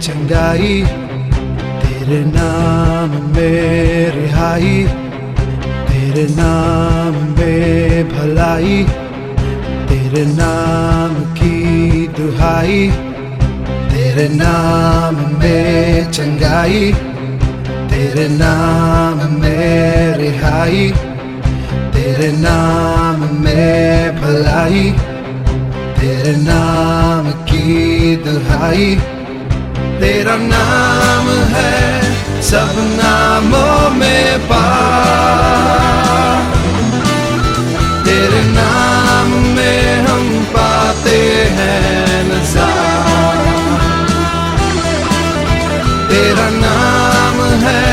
चंगाई, तेरे नाम में रिहाई, तेरे नाम में भलाई, तेरे नाम की दुहाई, तेरे नाम में चंगाई, तेरे नाम में रिहाई, तेरे नाम में भलाई, तेरे नाम की दुहाई। तेरा नाम है सब नामों में पार, तेरे नाम में हम पाते हैं नज़ार। तेरा नाम है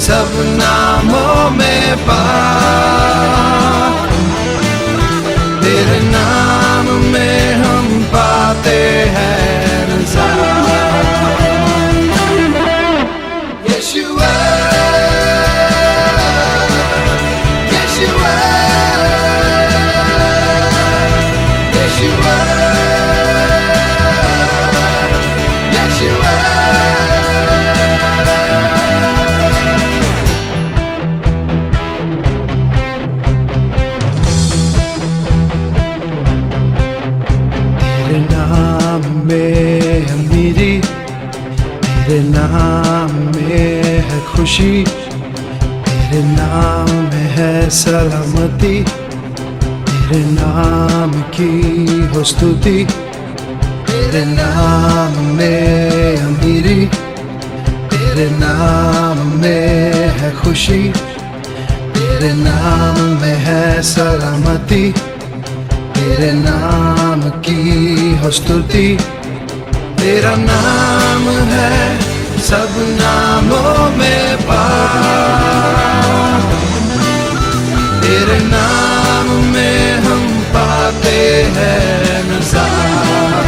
सब नामों में पार, तेरे नाम में हम पाते हैं नज़ार। Yeshua, Yeshua, Yeshua, Yeshua। तेरे नाम में अमीरी, तेरे नाम में है खुशी, तेरे नाम में है सलामती, तेरे नाम की हो स्तुति। तेरे नाम में अमीरी, तेरे नाम में है खुशी, तेरे नाम में है सलामती, तेरे नाम की हो स्तुति। तेरा नाम है सब नामों में पार, तेरे नाम में हम पाते हैं नज़ार।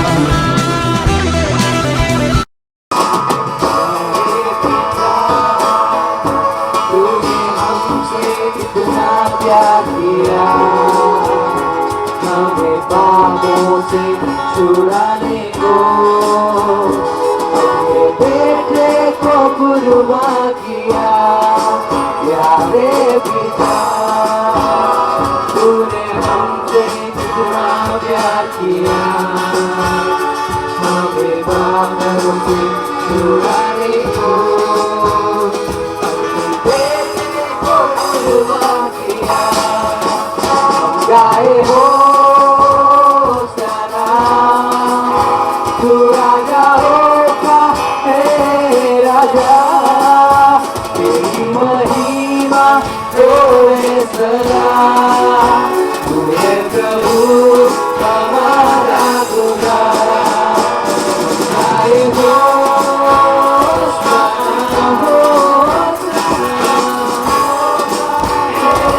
तूने हमसे कितना प्यार किया, हमें पापों से छुड़ाने को अपने बेटे को कुर्बान किया। प्यारे पिता, तूने हमसे कितना प्यार किया, हमें पापों से छुड़ाने को अपने बेटे को कुर्बान किया। हम गाए हो तू राजा होगा हे राजा, तेरी महिमा होए सदा। तू है प्रभु हमारा गुजारा, गाए हो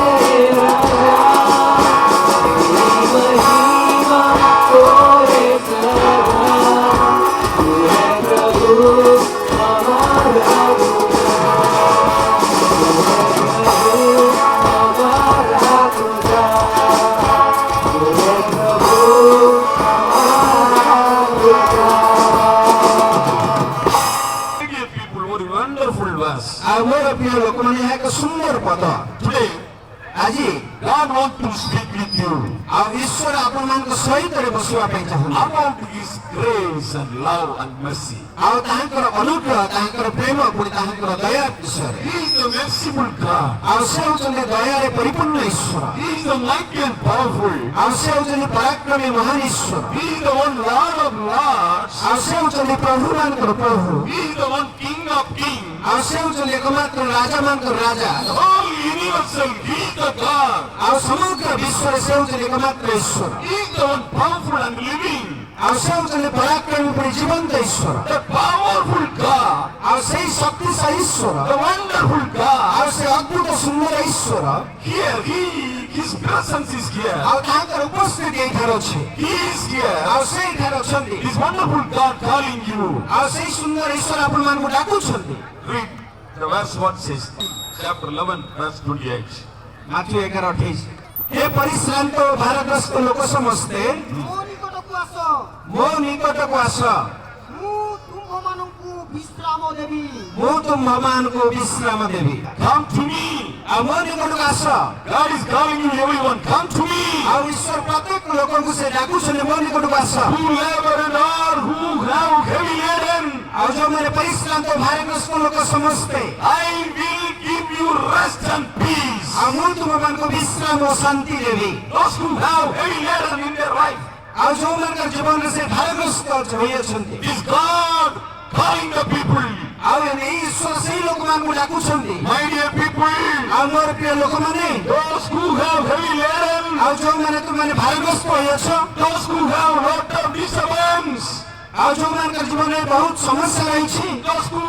हे राजा, तेरी महिमा होए सदा। ଆମର ପ୍ରିୟ ଲୋକମାନେ ଏହା ଏକ ସୁନ୍ଦର ପଦ। Today, ଆଜି God wants to speak with you ଆଉ ଈଶ୍ୱର ଆପଣମାନଙ୍କ ସହିତ ବସିବା ପାଇଁ ଚାହୁଁଛନ୍ତି about His grace and love and mercy. ଆଉ ତାହାଙ୍କର ଅନୁଗ୍ରହ, ତାହାଙ୍କର ପ୍ରେମ, ପୁଣି ତାହାଙ୍କର ଦୟା ବିଷୟରେ। He is the merciful God. ଆଉ ସେ ହେଉଛନ୍ତି ଦୟାରେ ପରିପୂର୍ଣ୍ଣ ଈଶ୍ୱର। He is the mighty and powerful. ଆଉ ସେ ହେଉଛନ୍ତି ପରାକ୍ରମୀ ମହାନ ଈଶ୍ୱର। He is the one Lord of lords. ଆଉ ସେ ହେଉଛନ୍ତି ପ୍ରଭୁମାନଙ୍କର ପ୍ରଭୁ। He is the one King of kings. ଆଉ ସେ ହେଉଛନ୍ତି ଏକମାତ୍ର ରାଜାମାନଙ୍କର ରାଜା। The whole universal, He is the God. ଆଉ ସମଗ୍ର ବିଶ୍ୱରେ ସେ ହେଉଛନ୍ତି ଏକମାତ୍ର ଈଶ୍ୱର। He is the one powerful and living. ଆଉ ସେ ହେଉଛନ୍ତି ପରାକ୍ରମୀ ପୁଣି ଜୀବନ୍ତ ଈଶ୍ୱର। The powerful God. ଆଉ ସେଇ ଶକ୍ତିଶାଳୀ ଈଶ୍ୱର, The wonderful God. ଆଉ ସେ ଅଦ୍ଭୁତ ସୁନ୍ଦର ଈଶ୍ୱର, Here, His presence is here. ଆଉ ତାଙ୍କର ଉପସ୍ଥିତି ଏଇଠାରେ ଅଛି। He is here. ଆଉ ସେ ଏଇଠାରେ ଅଛନ୍ତି। This wonderful God calling you. ଆଉ ସେଇ ସୁନ୍ଦର ଈଶ୍ୱର ଆପଣମାନଙ୍କୁ ଡାକୁଛନ୍ତି। Read the verse what says. Chapter 11, verse 28. Matthew 11:28। हे परिश्रांत भारग्रस्त लोक समस्ते ମୋ ନିକଟକୁ ଆସ, ମୋ ନିକଟକୁ ଆସ, ମୁଁ ତୁମମାନଙ୍କୁ विश्राम देवी ମୁଁ ତୁମମାନଙ୍କୁ ବିଶ୍ରାମ ଦେବି। Come to me. ଆଉ ମୋ ନିକଟକୁ ଆସ। God is calling you, everyone. Come to me. ଆଉ ଈଶ୍ୱର ପ୍ରତ୍ୟେକ ଲୋକଙ୍କୁ ସେ ଡାକୁଛନ୍ତି ମୋ ନିକଟକୁ ଆସ। Who labor and are, who have heavy laden, ଆଉ ଯୋଉମାନେ ପରିଶ୍ରାନ୍ତ ଭାରଗ୍ରସ୍ତ ଲୋକ ସମସ୍ତେ I will give you rest and peace. ଆଉ ମୁଁ ତୁମମାନଙ୍କୁ ବିଶ୍ରାମ ଓ ଶାନ୍ତି ଦେବି। Those who have heavy laden in their life. ଆଉ ଯୋଉମାନଙ୍କର ଜୀବନରେ ସେ ଭାରଗ୍ରସ୍ତ ହୋଇଅଛନ୍ତି Is God calling the people? ଆଉ ଏଇ ଈଶ୍ୱର ସେଇ ଲୋକମାନଙ୍କୁ ଡାକୁଛନ୍ତି। My dear people, ଆଉ ମୋର ପ୍ରିୟ ଲୋକମାନେ those who have heavy laden, ଆଉ ଯୋଉମାନେ ତୁମମାନେ ଭାରଗ୍ରସ୍ତ ହୋଇଅଛ those who have lot of disturbance, ଆଉ ଯୋଉମାନଙ୍କର ଜୀବନରେ ବହୁତ ସମସ୍ୟା ରହିଛି those who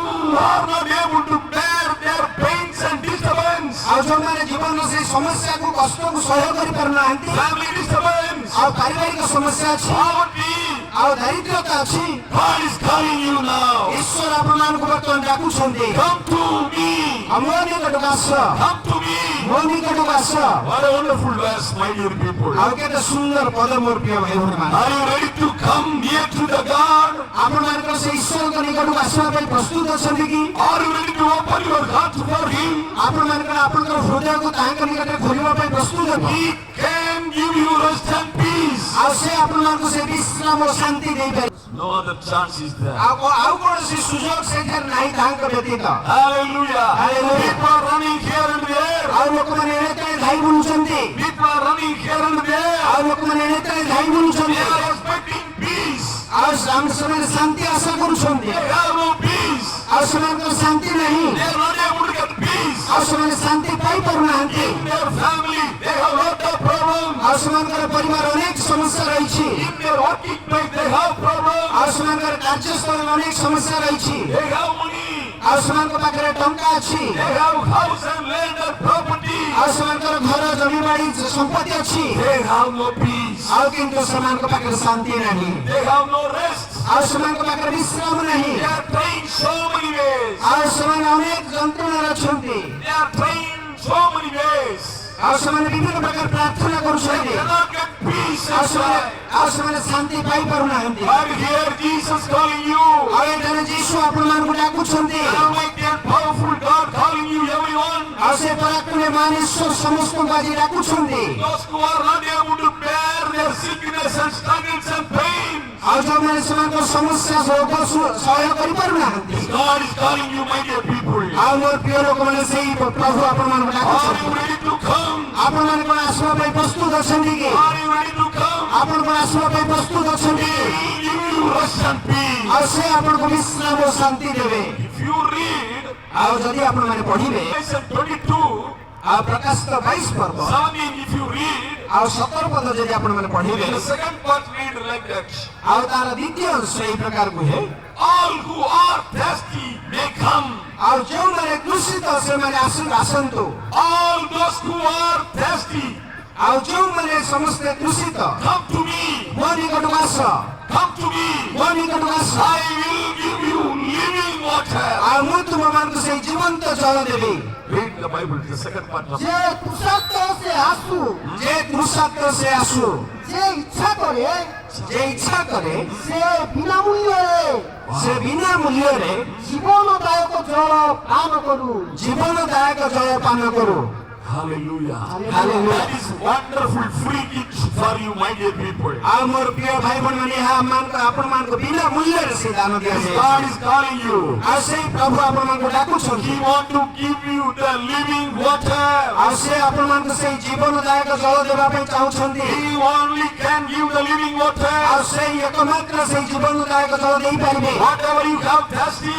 are not able to bear their pains and disturbance, ଆଉ ଯୋଉମାନେ ଜୀବନର ସେଇ ସମସ୍ୟାକୁ କଷ୍ଟକୁ ସହ୍ୟ କରିପାରୁନାହାନ୍ତି family disturbance, ଆଉ ପାରିବାରିକ ସମସ୍ୟା ଅଛି poverty, ଆଉ ଦାରିଦ୍ର୍ୟତା ଅଛି God is calling you now. ଈଶ୍ୱର ଆପଣମାନଙ୍କୁ ବର୍ତ୍ତମାନ ଡାକୁଛନ୍ତି। Come to me. ଆଉ ମୋ ନିକଟକୁ ଆସ Come to me. ମୋ ନିକଟକୁ ଆସ। What a wonderful verse, my dear people. ଆଉ କେତେ ସୁନ୍ଦର ପଦ ମୋର ପ୍ରିୟ ଭାଇ ଭଉଣୀମାନେ। Are you ready to come near to the God? ଆପଣମାନଙ୍କର ସେ ଈଶ୍ୱରଙ୍କ ନିକଟକୁ ଆସିବା ପାଇଁ ପ୍ରସ୍ତୁତ ଅଛନ୍ତି କି? Are you ready to open your heart for Him? ଆପଣମାନଙ୍କର ଆପଣଙ୍କର ହୃଦୟକୁ ତାହାଙ୍କ ନିକଟରେ ଖୋଲିବା ପାଇଁ ପ୍ରସ୍ତୁତ କି? He can give you rest and peace. ଆଉ ସେ ଆପଣମାନଙ୍କୁ ସେ ବିଶ୍ରାମ ଓ ଶାନ୍ତି ଦେଇପାରିବେ। No other chance is there. ଆଉ କୌଣସି ସୁଯୋଗ ସେଠାରେ ନାହିଁ ତାହାଙ୍କ ବ୍ୟତୀତ। Hallelujah. Hallelujah. People are running here and there. ଆଉ ଲୋକମାନେ ଏଣେ ତେଣେ ଧାଇ ବୁଲୁଛନ୍ତି। People are running here and there. ଆଉ ଲୋକମାନେ ଏଣେ ତେଣେ ଧାଇ ବୁଲୁଛନ୍ତି। They are expecting peace. ଆଉ ସେମାନେ ଶାନ୍ତି ଆଶା କରୁଛନ୍ତି। They have no peace. ଆଉ ସେମାନଙ୍କର ଶାନ୍ତି ନାହିଁ। They are not able to get peace. ଆଉ ସେମାନେ ଶାନ୍ତି ପାଇପାରୁନାହାନ୍ତି। In their family, they have lot of problems. ଆଉ ସେମାନଙ୍କର ପରିବାର ଅନେକ ସମସ୍ୟା ରହିଛି। In their working place, they have problems. ଆଉ ସେମାନଙ୍କର କାର୍ଯ୍ୟସ୍ଥଳରେ ଅନେକ ସମସ୍ୟା ରହିଛି। They have money. ଆଉ ସେମାନଙ୍କ ପାଖରେ ଟଙ୍କା ଅଛି। They have house and land and property. ଆଉ ସେମାନଙ୍କର ଘର ଜମିବାଡ଼ି ସମ୍ପତ୍ତି ଅଛି। They have no peace. ଆଉ କିନ୍ତୁ ସେମାନଙ୍କ ପାଖରେ ଶାନ୍ତି ନାହିଁ। They have no rest. ଆଉ ସେମାନଙ୍କ ପାଖରେ ବିଶ୍ରାମ ନାହିଁ। They are trying so many ways. ଆଉ ସେମାନେ ଅନେକ ଯନ୍ତ୍ରଣାରେ ଅଛନ୍ତି। They are trying so many ways. ଆଉ ସେମାନେ ବିଭିନ୍ନ ପ୍ରକାର ପ୍ରାର୍ଥନା They କରୁଛନ୍ତି। cannot get peace ଆଉ ସେମାନେ inside. ଆଉ ସେମାନେ ଶାନ୍ତି ପାଇପାରୁନାହାନ୍ତି। But here Jesus calling you. ଆଉ ଏଠାରେ ଯୀଶୁ ଆପଣମାନଙ୍କୁ ଡାକୁଛନ୍ତି। Almighty and powerful God calling you, everyone. ଆଉ ସେ ପରାକ୍ରମମାନ ଈଶ୍ୱର ସମସ୍ତଙ୍କୁ ଆଜି ଡାକୁଛନ୍ତି। Those who are not able to bear their sickness and struggles and pain. ଆଉ ଯୋଉମାନେ ସେମାନଙ୍କ ସମସ୍ୟା ରୋଗ ସହ୍ୟ କରିପାରୁନାହାନ୍ତି God is calling you, my dear people. ଆଉ ମୋର ପ୍ରିୟ ଲୋକମାନେ ସେଇ ପ୍ରଭୁ ଆପଣମାନଙ୍କୁ Are ଡାକୁଛନ୍ତି। you ready to come? ଆପଣମାନେ କଣ ଆସିବା ପାଇଁ ପ୍ରସ୍ତୁତ ଅଛନ୍ତି କି? Are you ready to come? ଆପଣ କଣ ଆସିବା ପାଇଁ ପ୍ରସ୍ତୁତ ଅଛନ୍ତି କି? He will give you rest and peace. ଆଉ ସେ ଆପଣଙ୍କୁ ବିଶ୍ରାମ ଓ ଶାନ୍ତି ଦେବେ। If you read ଆଉ ଯଦି ଆପଣମାନେ ପଢିବେ Revelation 22, ଆଉ ପ୍ରକାଶିତ 22 ପର୍ବ 17, if you read, ଆଉ 17 ପଦ ଯଦି ଆପଣମାନେ ପଢିବେ in the second part read like that. ଆଉ ତାର ଦ୍ୱିତୀୟ ଅଂଶ ଏହି ପ୍ରକାର କୁହେ, All who are thirsty may come. ଆଉ ଯେଉଁମାନେ କୃଷିତ ସେମାନେ ଆସନ୍ତୁ। All those who are thirsty, ଆଉ ଯେଉଁମାନେ ସମସ୍ତେ କୃଷିତ come to me. ମୋ ନିକଟକୁ ଆସ। Come to me. ମୋ ନିକଟକୁ ଆସ। I will give you living water. ଆଉ ମୁଁ ତୁମମାନଙ୍କୁ ସେଇ ଜୀବନ୍ତ ଜଳ ଦେବି। Read the Bible, the second part of যে তুষার্থ সে আসু ଯେ ତୃଷାର୍ତ୍ତ ସେ ଆସୁ। যে ইচ্ছা করে ଯେ ଇଚ୍ଛା କରେ সে বিনামূল্যে ସେ ବିନା ମୂଲ୍ୟରେ জীবনদায়ক জল পান করু। ଜୀବନଦାୟକ ଜଳ ପାନ କରୁ। Hallelujah. Hallelujah. That is wonderful free gift for you, my dear people. ଆଉ ମୋର ପ୍ରିୟ ଭାଇ ଭଉଣୀମାନେ ଏହା ଆପଣମାନଙ୍କୁ ବିନା ମୂଲ୍ୟରେ ସେ ଦାନ ଦିଆଯାଏ। God is calling you. ଆଉ ସେଇ ପ୍ରଭୁ ଆପଣମାନଙ୍କୁ ଡାକୁଛନ୍ତି। He wants to give you the living water. ଆଉ ସେ ଆପଣମାନଙ୍କୁ ସେଇ ଜୀବନଦାୟକ ଜଳ ଦେବା ପାଇଁ ଚାହୁଁଛନ୍ତି। He only can give the living water. ଆଉ ସେଇ ଏକମାତ୍ର ସେଇ ଜୀବନଦାୟକ ଜଳ ଦେଇପାରିବେ। Whatever you have thirsty,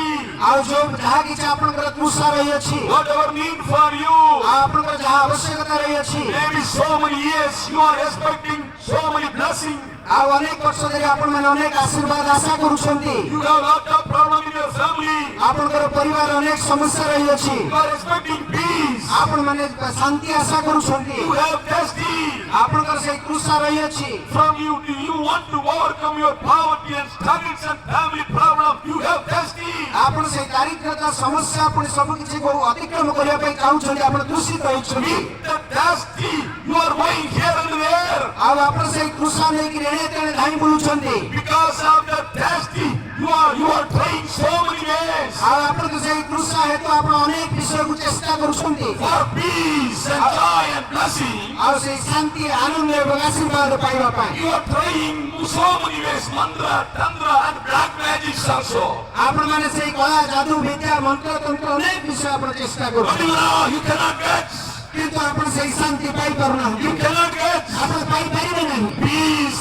ଆଉ ଯୋଉ ଯାହା କିଛି ଆପଣଙ୍କର ତୃଷା ରହିଅଛି, whatever need for you, ଆଉ ଆପଣଙ୍କର ଯାହା ଆବଶ୍ୟକତା ରହିଅଛି, maybe so many years you are expecting so many blessings. ଆଉ ଅନେକ ବର୍ଷ ଧରି ଆପଣମାନେ ଅନେକ ଆଶୀର୍ବାଦ ଆଶା କରୁଛନ୍ତି। You have lot of problem in your family. ଆପଣଙ୍କର ପରିବାର ଅନେକ ସମସ୍ୟା ରହିଅଛି। You are expecting peace. ଆପଣମାନେ ଶାନ୍ତି ଆଶା କରୁଛନ୍ତି। You have thirsty. ଆପଣଙ୍କର ସେଇ ତୃଷା ରହିଅଛି। From you, do you want to overcome your poverty and struggles and family problems? You have thirsty. ଆପଣ ସେଇ ଦାରିଦ୍ର୍ୟତା ସମସ୍ୟା ପୁଣି ସବୁ କିଛିକୁ ଅତିକ୍ରମ କରିବା ପାଇଁ ଚାହୁଁଛନ୍ତି। ଆପଣ ଦୂଷିତ ହୋଇଛନ୍ତି। With the thirsty, you are going here and there. ଆଉ ଆପଣ ସେଇ ତୃଷା ନେଇକି ଏଣେ ତେଣେ ଧାଇଁ ବୁଲୁଛନ୍ତି। Because of the thirsty, you are trying so many ways. ଆଉ ଆପଣଙ୍କ ସେଇ ତୃଷା ହେତୁ ଆପଣ ଅନେକ ବିଷୟକୁ ଚେଷ୍ଟା କରୁଛନ୍ତି for peace and joy and blessing. ଆଉ ସେଇ ଶାନ୍ତି ଆନନ୍ଦ ଏବଂ ଆଶୀର୍ବାଦ ପାଇବା ପାଇଁ You are trying so many ways, mantra, tantra, and black magics also. ଆପଣମାନେ ସେଇ କଳା ଯାଦୁ ବିଦ୍ୟା ମନ୍ତ୍ର ତନ୍ତ୍ର ଅନେକ ବିଷୟ ଆପଣ ଚେଷ୍ଟା But କରୁଛନ୍ତି you cannot get. କିନ୍ତୁ ଆପଣ ସେଇ ଶାନ୍ତି ପାଇପାରୁନାହାନ୍ତି You cannot get ଆପଣ ପାଇପାରିବେ ନାହିଁ peace.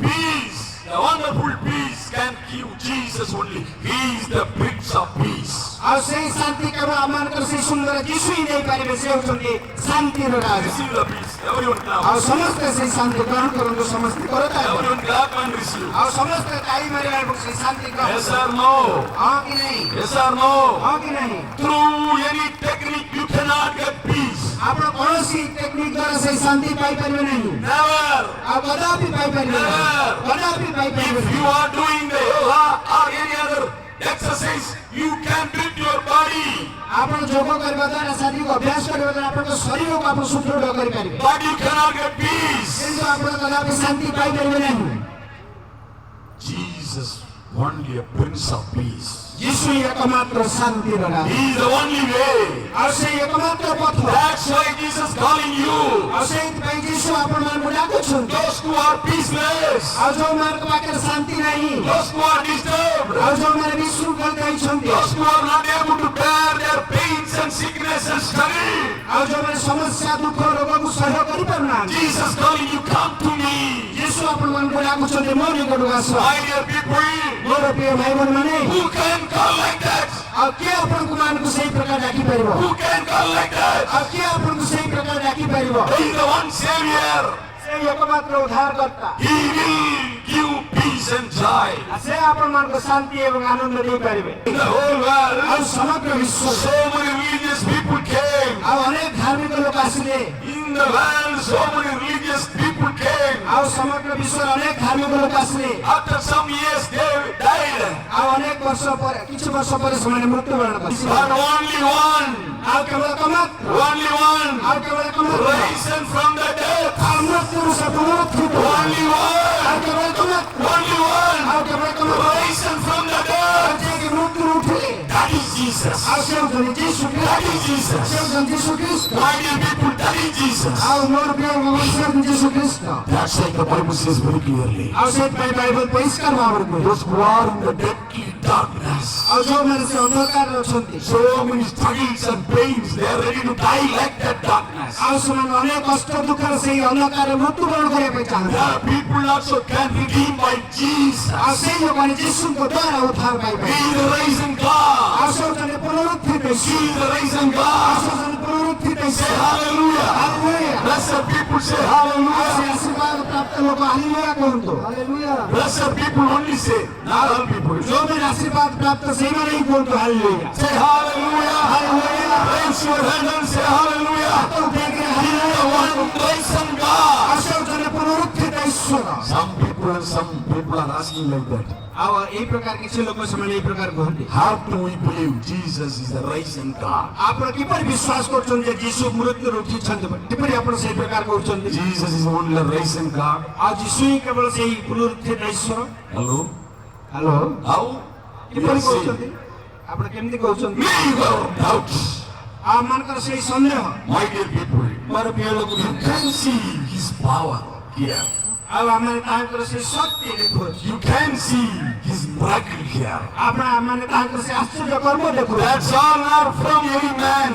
Peace. The wonderful peace can give Jesus only. He is the Prince of Peace. ଆଉ ସେଇ ଶାନ୍ତି କେବଳ ଆମମାନଙ୍କର ସେଇ ସୁନ୍ଦର ଯୀଶୁ ହିଁ ଦେଇପାରିବେ ସେ ହେଉଛନ୍ତି ଶାନ୍ତିର ରାଜା Receive the peace. Everyone clap. ଆଉ ସମସ୍ତେ ସେଇ ଶାନ୍ତି ଗ୍ରହଣ କରନ୍ତୁ ସମସ୍ତେ କରତା Everyone clap and receive. ଆଉ ସମସ୍ତେ ତାଳି ମାରିବା ଏବଂ ସେଇ ଶାନ୍ତି ଗ୍ରହଣ Yes or no? ହଁ କି ନାହିଁ Yes or no? ହଁ କି ନାହିଁ Through any technique you cannot get peace. ଆପଣ କୌଣସି ଟେକ୍ନିକ ଦ୍ୱାରା ସେଇ ଶାନ୍ତି ପାଇପାରିବେ ନାହିଁ Never. ଆଉ କଦାପି ପାଇପାରିବେ ନାହିଁ କଦାପି ପାଇପାରିବେ If ନାହିଁ you are doing the yoga or any other exercise, you can build your body. ଆପଣ ଯୋଗ କରିବା ଦ୍ୱାରା ଶାରୀରିକ ଅଭ୍ୟାସ କରିବା ଦ୍ୱାରା ଆପଣଙ୍କ ଶରୀରକୁ ଆପଣ ସୁଦୃଢ଼ କରିପାରିବେ But you cannot get peace. କିନ୍ତୁ ଆପଣ କଦାପି ଶାନ୍ତି ପାଇପାରିବେ ନାହିଁ Jesus, only a Prince of Peace. ଯୀଶୁ ହିଁ ଏକମାତ୍ର ଶାନ୍ତିର ରାଜା He is the only way. ଆଉ ସେଇ ଏକମାତ୍ର ପଥ That's why Jesus calling you. ଆଉ ସେଇଥିପାଇଁ ଯୀଶୁ ଆପଣମାନଙ୍କୁ ଡାକୁଛନ୍ତି Those who are peaceless, ଆଉ ଯୋଉମାନଙ୍କ ପାଖରେ ଶାନ୍ତି ନାହିଁ those who are disturbed, ଆଉ ଯୋଉମାନେ ବିଶୃଙ୍ଖଳିତ ହେଇଛନ୍ତି those who are not able to bear their pains and sickness and struggle. ଆଉ ଯୋଉମାନେ ସମସ୍ୟା ଦୁଃଖ ରୋଗକୁ ସହ୍ୟ କରିପାରୁନାହାନ୍ତି Jesus calling you, come to me. ଯୀଶୁ ଆପଣମାନଙ୍କୁ ଡାକୁଛନ୍ତି ମୋ ନିକଟକୁ ଆସ My dear people, ମୋର ପ୍ରିୟ ଭାଇ ଭଉଣୀମାନେ who can call like that? ଆଉ କିଏ ଆପଣଙ୍କୁ ମାନଙ୍କୁ ସେଇ ପ୍ରକାର ଡାକିପାରିବ Who can call like that? ଆଉ କିଏ ଆପଣଙ୍କୁ ସେଇ ପ୍ରକାର ଡାକିପାରିବ He is the one Savior. ସେଇ ଏକମାତ୍ର ଉଦ୍ଧାରକର୍ତ୍ତା He will give peace and joy. ଆଉ ସେ ଆପଣମାନଙ୍କୁ ଶାନ୍ତି ଏବଂ ଆନନ୍ଦ ଦେଇପାରିବେ In the whole world, ଆଉ ସମଗ୍ର ବିଶ୍ୱ so many religious people came. ଆଉ ଅନେକ ଧାର୍ମିକ ଲୋକ ଆସିଲେ In the world, so many religious people came. ଆଉ ସମଗ୍ର ବିଶ୍ୱରେ ଅନେକ ଧାର୍ମିକ ଲୋକ ଆସିଲେ After some years, they died. ଆଉ ଅନେକ ବର୍ଷ ପରେ କିଛି ବର୍ଷ ପରେ ସେମାନେ ମୃତ୍ୟୁବରଣ କରିଥିଲେ But only one, ଆଉ କେବଳ ଏକମାତ୍ର only one, ଆଉ କେବଳ ଏକମାତ୍ର risen from the dead. ଆଉ ମୃତ୍ୟୁରୁ ସେ ପୁନରୁତ୍ଥିତ Only one, ଆଉ କେବଳ ଏକମାତ୍ର only one, ଆଉ କେବଳ ଏକମାତ୍ର risen from the dead. ଆଉ ଯିଏକି ମୃତ୍ୟୁରୁ ଉଠିଲେ That is Jesus. ଆଉ ସେ ହେଉଛନ୍ତି ଯୀଶୁ That ଖ୍ରୀଷ୍ଟ is Jesus. ସେ ହେଉଛନ୍ତି ଯୀଶୁ ଖ୍ରୀଷ୍ଟ My dear people, that is Jesus. ଆଉ ମୋର ପ୍ରିୟ ଭଗବାନ ସେ ହେଉଛନ୍ତି ଯୀଶୁ ଖ୍ରୀଷ୍ଟ That's why the Bible says very clearly. ଆଉ ସେଇଥିପାଇଁ ବାଇବଲ ପରିଷ୍କାର ଭାବରେ କୁହେ Those who are in the deadly darkness, ଆଉ ଯୋଉମାନେ ସେ ଅନ୍ଧକାରରେ ଅଛନ୍ତି so many struggles and pains, they are ready to die like that darkness. ଆଉ ସେମାନେ ଅନେକ କଷ୍ଟ ଦୁଃଖରେ ସେଇ ଅନ୍ଧକାରରେ ମୃତ୍ୟୁବରଣ କରିବା ପାଇଁ ଚାହାନ୍ତି There are people also can redeem by Jesus. ଆଉ ସେଇ ଲୋକମାନେ ଯୀଶୁଙ୍କ ଦ୍ୱାରା ଉଦ୍ଧାର He ପାଇପାରିବେ is the risen God. ଆଉ ସେ ହେଉଛନ୍ତି ପୁନରୁତ୍ଥିତ He ଯୀଶୁ is the risen ଆଉ God. ସେ ହେଉଛନ୍ତି ପୁନରୁତ୍ଥିତ Say ଯୀଶୁ hallelujah. Hallelujah Blessed people say ଆଉ hallelujah. ସେ ଆଶୀର୍ବାଦ ପ୍ରାପ୍ତ ଲୋକ ହାଲେଲୁୟା କୁହନ୍ତୁ hallelujah Blessed people only say, not all people. ଯୋଉମାନେ ଆଶୀର୍ବାଦ ପ୍ରାପ୍ତ ସେଇମାନେ ହିଁ କୁହନ୍ତୁ hallelujah Say hallelujah. Hallelujah Raise your hand and say hallelujah. ହାତ ଉଠେଇକି The hallelujah one risen God. ଆଉ ସେ ହେଉଛନ୍ତି ପୁନରୁତ୍ଥିତ ଈଶ୍ୱର Some people are asking like that. ଆଉ ଏଇ ପ୍ରକାର କିଛି ଲୋକ ସେମାନେ ଏଇ ପ୍ରକାର କୁହନ୍ତି How do we believe Jesus is the risen God? ଆପଣ କିପରି ବିଶ୍ୱାସ କରୁଛନ୍ତି ଯେ ଯୀଶୁ ମୃତ୍ୟୁରୁ ଉଠିଛନ୍ତି କିପରି ଆପଣ ସେଇ ପ୍ରକାର କହୁଛନ୍ତି Jesus is only the risen God. ଆଉ ଯୀଶୁ ହିଁ କେବଳ ସେଇ ପୁନରୁତ୍ଥିତ ଈଶ୍ୱର Hello? Hello How? କିପରି Yes, କହୁଛନ୍ତି ଆପଣ କେମିତି କହୁଛନ୍ତି leave our doubts. ଆଉ ଆମମାନଙ୍କର ସେଇ ସନ୍ଦେହ My dear people, ମୋର ପ୍ରିୟ ଲୋକ you can see His power here. ଆଉ ଆମେ ତାଙ୍କର ସେଇ ଶକ୍ତି ଦେଖୁଅଛୁ You can see His miracle here. ଆମେ ତାଙ୍କର ସେ ଆଶ୍ଚର୍ଯ୍ୟ କର୍ମ ଦେଖୁ That's all not from any man.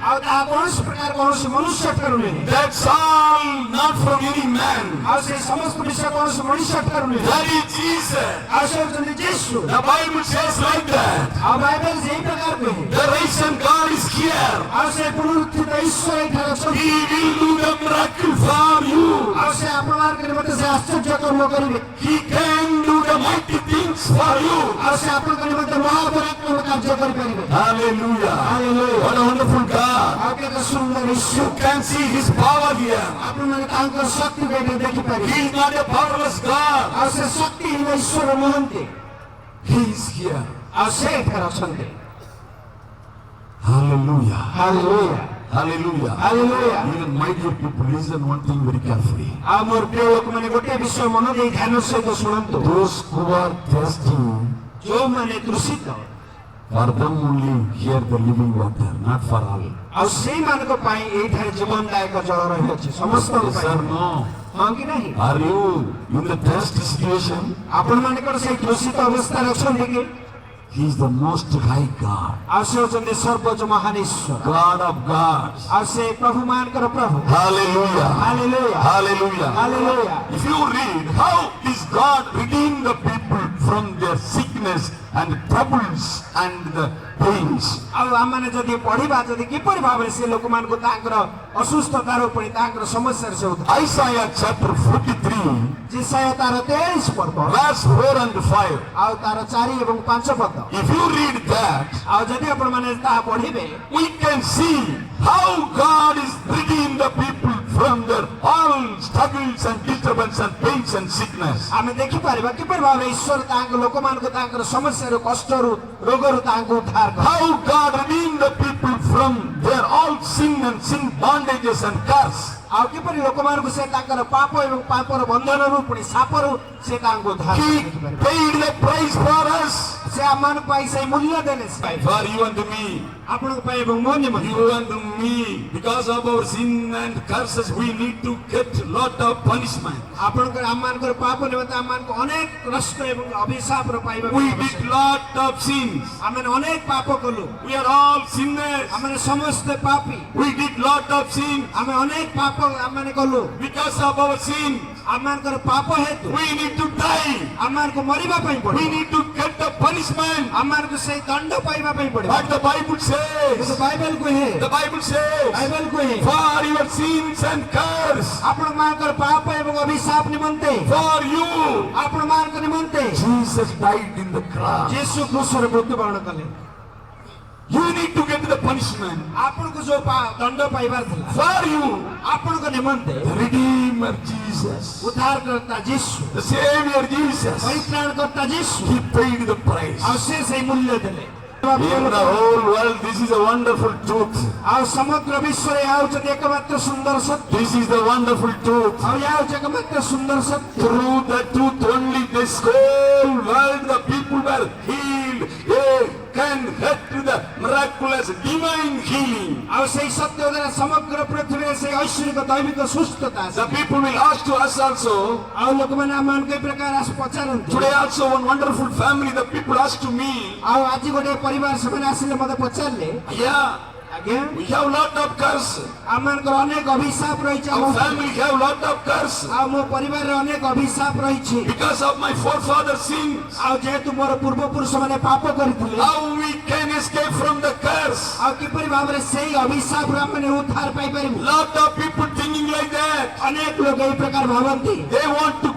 ଆଉ ତାହା କୌଣସି ପ୍ରକାର କୌଣସି ମନୁଷ୍ୟ ଠାରୁ ନୁହେଁ That's all not from any man. ଆଉ ସେଇ ସମସ୍ତ ବିଷୟ କୌଣସି ମନୁଷ୍ୟ ଠାରୁ ନୁହେଁ That is Jesus. ଆଉ ସେ ହେଉଛନ୍ତି ଯୀଶୁ The Bible says like that. ଆଉ ବାଇବେଲ ସେଇ ପ୍ରକାର କୁହେ The risen God is here. ଆଉ ସେ ପୁନରୁତ୍ଥିତ ଈଶ୍ୱର ଏଠାରେ ଅଛନ୍ତି He will do the miracle for you. ଆଉ ସେ ଆପଣମାନଙ୍କ ନିମନ୍ତେ ସେ ଆଶ୍ଚର୍ଯ୍ୟ କର୍ମ କରିବେ He can do the mighty things for you. ଆଉ ସେ ଆପଣଙ୍କ ନିମନ୍ତେ ମହାପରାକ୍ରମ କାର୍ଯ୍ୟ କରିପାରିବେ Hallelujah. Hallelujah. What a wonderful God. ଆଉ କେତେ ସୁନ୍ଦର ଈଶ୍ୱର You can see His power here. ଆପଣମାନେ ତାଙ୍କର ଶକ୍ତି ଏଠାରେ ଦେଖିପାରିବେ He is not a powerless God. ଆଉ ସେ ଶକ୍ତିହୀନ ଈଶ୍ୱର ନୁହନ୍ତି He is here. ଆଉ ସେ ଏଠାରେ ଅଛନ୍ତି Hallelujah. Hallelujah Hallelujah. Hallelujah Even my dear people, listen one thing very carefully. ଆଉ ମୋର ପ୍ରିୟ ଲୋକମାନେ ଗୋଟିଏ ବିଷୟ ମନ ଦେଇ ଧ୍ୟାନ ସହିତ ଶୁଣନ୍ତୁ Those who are thirsty ଯୋଉମାନେ ତୃଷିତ For them only here the living water, not for all. ଆଉ ସେଇମାନଙ୍କ ପାଇଁ ଏଇଠାରେ ଜୀବନଦାୟକ ଜଳ ରହିଅଛି ସମସ୍ତଙ୍କ Yes ପାଇଁ or no? ହଁ କି ନାହିଁ Are you in the best situation? ଆପଣମାନଙ୍କର ସେଇ ଦୂଷିତ ଅବସ୍ଥାରେ ଅଛନ୍ତି କି He is the most high God, ଆଉ ସେ ହେଉଛନ୍ତି ସର୍ବୋଚ୍ଚ ମହାନ ଈଶ୍ୱର God of gods. ଆଉ ସେ ପ୍ରଭୁମାନଙ୍କର ପ୍ରଭୁ Hallelujah. Hallelujah Hallelujah. Hallelujah If you read how is God redeemed the people from their sickness and troubles and the pains. ଆଉ ଆମମାନେ ଯଦି ପଢିବା ଯଦି କିପରି ଭାବରେ ସେ ଲୋକମାନଙ୍କୁ ତାଙ୍କର ଅସୁସ୍ଥତାରୁ ପୁଣି ତାଙ୍କର ସମସ୍ୟାରେ ସେ ଉଦ୍ଧାର Isaiah chapter 43, ଯେସାୟା ତାର 23 ପର୍ବ verse 4 and 5. ଆଉ ତାର 4 ଏବଂ 5 ପଦ If you read that, ଆଉ ଯଦି ଆପଣମାନେ ତାହା ପଢିବେ we can see how God is redeemed the people from their all struggles and disturbance and pains and sickness. ଆମେ ଦେଖିପାରିବା କିପରି ଭାବରେ ଈଶ୍ୱର ତାଙ୍କ ଲୋକମାନଙ୍କୁ ତାଙ୍କର ସମସ୍ୟାରୁ କଷ୍ଟରୁ ରୋଗରୁ ତାଙ୍କୁ ଉଦ୍ଧାର କଲେ How God redeemed the people from their all sin and sin bondages and curse. ଆଉ କିପରି ଲୋକମାନଙ୍କୁ ସେ ତାଙ୍କର ପାପ ଏବଂ ପାପର ବନ୍ଧନରୁ ପୁଣି ସାପରୁ ସେ ତାଙ୍କୁ ଉଦ୍ଧାର He କଲେ paid the price for us, ସେ ଆମମାନଙ୍କ ପାଇଁ ସେଇ ମୂଲ୍ୟ ଦେଲେ for you and me. ଆପଣଙ୍କ ପାଇଁ ଏବଂ ମୋ ନିମନ୍ତେ You and me, because of our sin and curses, we need to get lot of punishment. ଆପଣଙ୍କର ଆମମାନଙ୍କର ପାପ ନିମନ୍ତେ ଆମମାନଙ୍କୁ ଅନେକ କଷ୍ଟ ଏବଂ ଅଭିଶାପର ପାଇବା We did lot of sins. ଆମେ ଅନେକ ପାପ କଲୁ We are all sinners. ଆମେ ସମସ୍ତେ ପାପୀ We did lot of sins. ଆମେ ଅନେକ ପାପ ଆମେ କଲୁ Because of our sin, ଆମମାନଙ୍କର ପାପ ହେତୁ we need to die. ଆମମାନଙ୍କୁ ମରିବା ପାଇଁ We ପଡିବ need to get the punishment. ଆମମାନଙ୍କୁ ସେଇ ଦଣ୍ଡ ପାଇବା ପାଇଁ ପଡିବ But the Bible କିନ୍ତୁ says, ବାଇବେଲ କୁହେ the Bible says, ବାଇବେଲ କୁହେ for your sins and curse, ଆପଣମାନଙ୍କର ପାପ ଏବଂ ଅଭିଶାପ ନିମନ୍ତେ for you, ଆପଣମାନଙ୍କ ନିମନ୍ତେ Jesus died in the cross. ଯୀଶୁ କ୍ରୁଶରେ ମୃତ୍ୟୁବରଣ କଲେ You need to get the punishment. ଆପଣଙ୍କୁ ଯୋଉ ଦଣ୍ଡ ପାଇବାର ଥିଲା For you, ଆପଣଙ୍କ ନିମନ୍ତେ the Redeemer Jesus, ଉଦ୍ଧାରକର୍ତ୍ତା ଯୀଶୁ the Savior Jesus, ପରିତ୍ରାଣକର୍ତ୍ତା ଯୀଶୁ He paid the price. ଆଉ ସେ ସେଇ ମୂଲ୍ୟ ଦେଲେ In the whole world, this is a wonderful truth. ଆଉ ସମଗ୍ର ବିଶ୍ୱରେ ଏହା ହେଉଛନ୍ତି एकमात्र ସୁନ୍ଦର ସତ୍ୟ This is the wonderful truth. ଆଉ ଏହା ହେଉଛି एकमात्र ସୁନ୍ଦର ସତ୍ୟ Through the truth only, this whole world, the people were healed. They can get to the miraculous divine healing. ଆଉ ସେଇ ସତ୍ୟ ଦ୍ୱାରା ସମଗ୍ର ପୃଥିବୀରେ ସେଇ ଐଶ୍ୱରିକ ଦୈବିକ ସୁସ୍ଥତା ଆସେ The people will ask to us also. ଆଉ ଲୋକମାନେ ଆମମାନଙ୍କୁ ଏ ପ୍ରକାର ପଚାରନ୍ତି Today also one wonderful family, the people ask to me, ଆଉ ଆଜି ଗୋଟେ ପରିବାର ସେମାନେ ଆସିଲେ ମତେ ପଚାରିଲେ yeah, ଆଜ୍ଞା we have lot of curse. ଆମମାନଙ୍କର ଅନେକ ଅଭିଶାପ ରହିଛି ଆମ Our family have lot of curse. ଆଉ ମୋ ପରିବାରରେ ଅନେକ ଅଭିଶାପ ରହିଛି Because of my forefathers' sins. ଆଉ ଯେହେତୁ ମୋର ପୂର୍ବପୁରୁଷ ମାନେ ପାପ କରିଥିଲେ How we can escape from the curse? ଆଉ କିପରି ଭାବରେ ସେଇ ଅଭିଶାପରୁ ଆମେ ଉଦ୍ଧାର ପାଇପାରିବୁ Lot of people thinking like that. ଅନେକ ଲୋକ ଏଇ ପ୍ରକାର ଭାବନ୍ତି They want to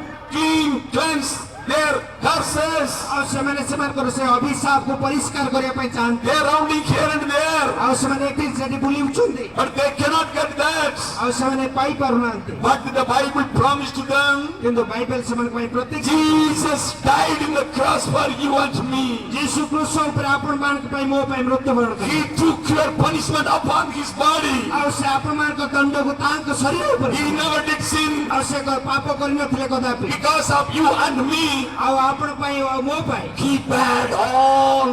cleanse their curses. ଆଉ ସେମାନେ ସେମାନଙ୍କର ସେ ଅଭିଶାପକୁ ପରିଷ୍କାର କରିବା ପାଇଁ ଚାହାନ୍ତି They are rounding here and there, ଆଉ ସେମାନେ ଏଠି ସେଠି ବୁଲିଉଛନ୍ତି but they cannot get that. ଆଉ ସେମାନେ ପାଇପାରୁନାହାନ୍ତି But the Bible promised to them, କିନ୍ତୁ ବାଇବେଲ ସେମାନଙ୍କ ପାଇଁ ପ୍ରତ୍ୟେକ Jesus died in the cross for you and me. ଯୀଶୁ କ୍ରୁଶ ଉପରେ ଆପଣମାନଙ୍କ ପାଇଁ ମୋ ପାଇଁ ମୃତ୍ୟୁବରଣ କଲେ He took your punishment upon his body. ଆଉ ସେ ଆପଣମାନଙ୍କ ଦଣ୍ଡକୁ ତାଙ୍କ ଶରୀର ଉପରେ He never did sin. ଆଉ ସେ ପାପ କରିନଥିଲେ କଦାପି Because of you and me, ଆଉ ଆପଣ ପାଇଁ ଆଉ ମୋ ପାଇଁ he bared all